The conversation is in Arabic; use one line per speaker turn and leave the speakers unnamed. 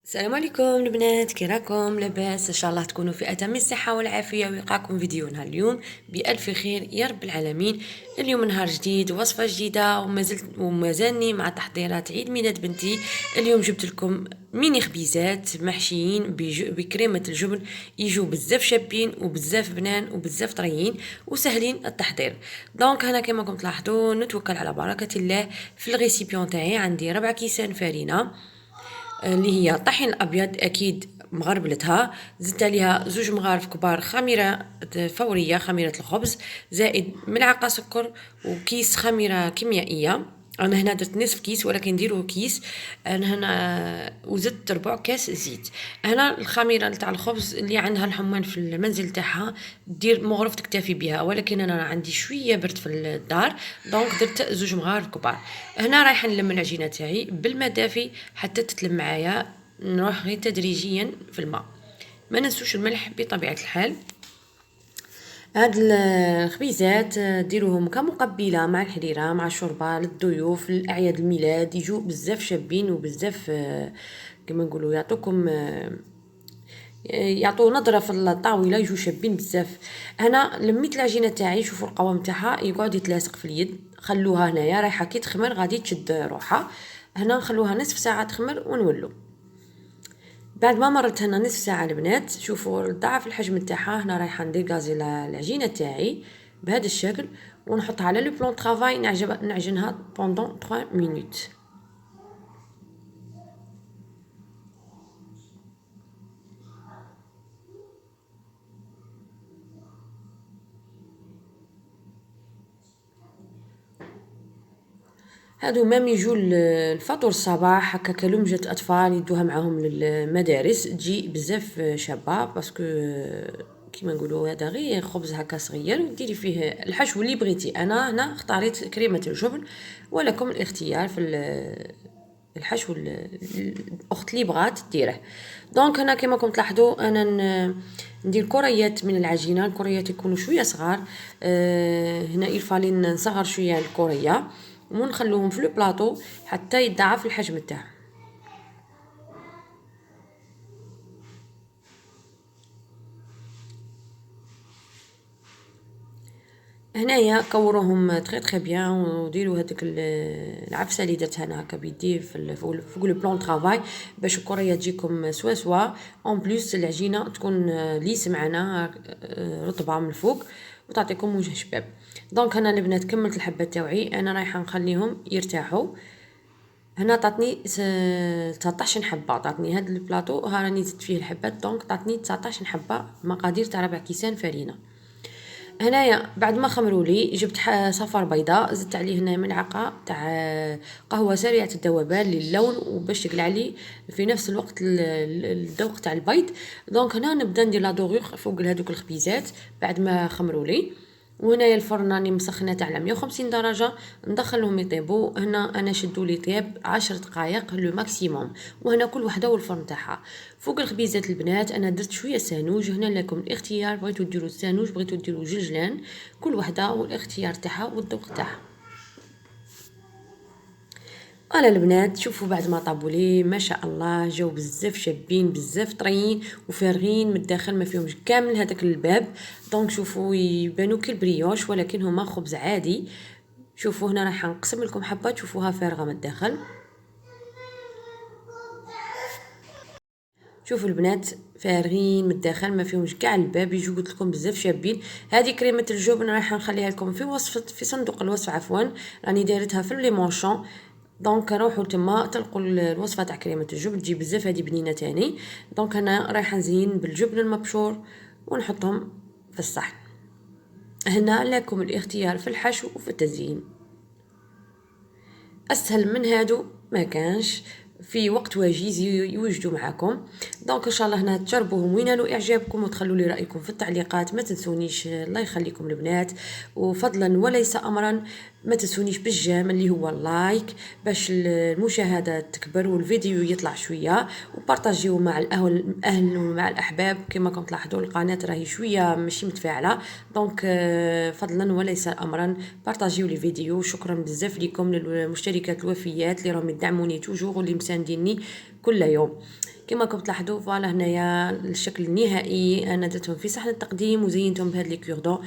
السلام عليكم البنات، كي راكم؟ لاباس؟ ان شاء الله تكونوا في اتم الصحه والعافيه، ويلقاكم فيديو نهار اليوم بالف خير يا رب العالمين. اليوم نهار جديد، وصفه جديده، ومازالني مع تحضيرات عيد ميلاد بنتي. اليوم جبت لكم ميني خبيزات محشيين بكريمه الجبن، يجوا بزاف شابين وبزاف بنان وبزاف طريين وسهلين التحضير. دونك هنا كما راكم تلاحظوا نتوكل على بركه الله. في الريسيبيون تاعي عندي 4 كيسان فرينه اللي هي طحين الابيض اكيد مغربلتها، زدت عليها 2 مغارف كبار خميره فوريه، خميره الخبز، زائد ملعقه سكر وكيس خميره كيميائيه. انا هنا درت نصف كيس ولكن ديروا كيس. انا هنا وزدت ربع كاس زيت. هنا الخميره تاع الخبز اللي عندها الحمان في المنزل تاعها دير مغرف تكتفي بها، ولكن انا عندي شويه برد في الدار، دونك درت 2 مغارف كبار. هنا رايحه نلم العجينه تاعي بالماء دافي حتى تتلم معايا، نروح غير تدريجيا في الماء. ما ننسوش الملح بطبيعه الحال. هاد الخبيزات ديروهم كمقبله مع الحريره مع الشوربه للضيوف لاعياد الميلاد، يجوا بزاف شابين وبزاف كما نقولوا يعطوكم يعطوا نظره في الطاوله، يجوا شابين بزاف. انا لميت العجينه تاعي، شوفوا القوام تاعها يقعد يتلاصق في اليد. خلوها هنايا رايحه كي تخمر غادي تشد روحها. هنا نخلوها نصف ساعه تخمر ونولو. بعد ما مرت هنا نصف ساعه البنات، شوفوا ضعف الحجم تاعها. هنا رايحه ندير غازي العجينه تاعي بهذا الشكل ونحطها على لو بلون طرافاي، نعجنها بوندون 3 مينوت. هادو مام يجوا الفطور الصباح هكا كلمجة اطفال يدوها معاهم للمدارس، تجي بزاف شابه باسكو كيما نقولوا هذا غير خبز هكا صغير وديري فيه الحشو اللي بغيتي. انا هنا اختاريت كريمه الجبن، ولكم الاختيار في الحشو الاخت اللي بغات ديره. دونك هنا كما راكم تلاحظوا انا ندير كريات من العجينه. الكريات يكونوا شويه صغار. هنا يفالين نصغر شويه الكريه ونخلوهم في البلاطو حتى يتضاعف الحجم تاعهم. هنايا كوروهم تري بيان وديروا هذيك العفسه اللي درتها انا هكا بيدي فوق لو بلون طرافاي باش الكريه تجيكم سوا اون بليس العجينه تكون ليس معنا رطبه من الفوق وتعطيكم وجه شباب. دونك انا البنات كملت الحبه تاوعي، انا رايحه نخليهم يرتاحوا. هنا تعطني 19 حبه، عطاتني هذا البلاطو ها راني زدت فيه الحبات، دونك تعطني 19 حبه مقادير تاع 4 كيسان فرينه. هنايا بعد ما خمروا لي جبت صفار بيضاء، زدت عليه هنا ملعقه تاع قهوه سريعه الذوبان للون وباش تقلع لي في نفس الوقت الذوق تاع البيض. دونك هنا نبدا ندير لا دوغور فوق هذوك الخبيزات بعد ما خمروا لي. وهنايا الفرن راني مسخنه تاع على 150 درجه، ندخلهم يطيبوا. هنا انا شدوا لي طياب 10 دقائق لو ماكسيموم، وهنا كل وحده والفرن تاعها. فوق الخبيزات البنات انا درت شويه سانوج، هنا لكم الاختيار، بغيتو ديروا السانوج بغيتو ديروا جلجلان، كل وحده والاختيار تاعها والذوق تاعها. انا البنات شوفوا بعد ما طابوا لي ما شاء الله جاو بزاف شابين بزاف طريين وفارغين من الداخل، ما فيهمش كامل هذاك الباب. دونك شوفوا يبانوا كالبريوش ولكن هما خبز عادي. شوفوا هنا راح نقسم لكم حبه تشوفوها فارغه من الداخل. شوفوا البنات فارغين من الداخل ما فيهمش كاع الباب، يجوا قلت لكم بزاف شابين. هذه كريمه الجبن راح نخليها لكم في وصفه في صندوق الوصف عفوا، راني دايرتها في ليمونشون. دونك روحوا تما تلقوا الوصفه تاع كريمه الجبن، تجي بزاف هذه بنينه تاني. دونك انا رايحه نزين بالجبن المبشور ونحطهم في الصحن. هنا لكم الاختيار في الحشو وفي التزيين، اسهل من هادو ما كانش في وقت وجيز يوجدوا معكم. دونك ان شاء الله هنا تجربوهم وينالوا اعجابكم وتخلوا لي رايكم في التعليقات. ما تنسونيش الله يخليكم البنات، وفضلا وليس امرا ما تنسونيش بالجيم اللي هو اللايك باش المشاهده تكبر والفيديو يطلع شويه، وبارطاجيو مع الاهل ومع الاحباب. كما راكم تلاحظوا القناه راهي شويه ماشي متفاعله، دونك فضلا وليس امرا بارطاجيو لي فيديو. شكرا بزاف لكم للمشتركات الوفيات اللي راهم يدعموني توجور واللي مسانديني كل يوم. كما راكم تلاحظوا فوالا هنايا الشكل النهائي، انا درتهم في صحن التقديم وزينتهم بهاد لي كوردون،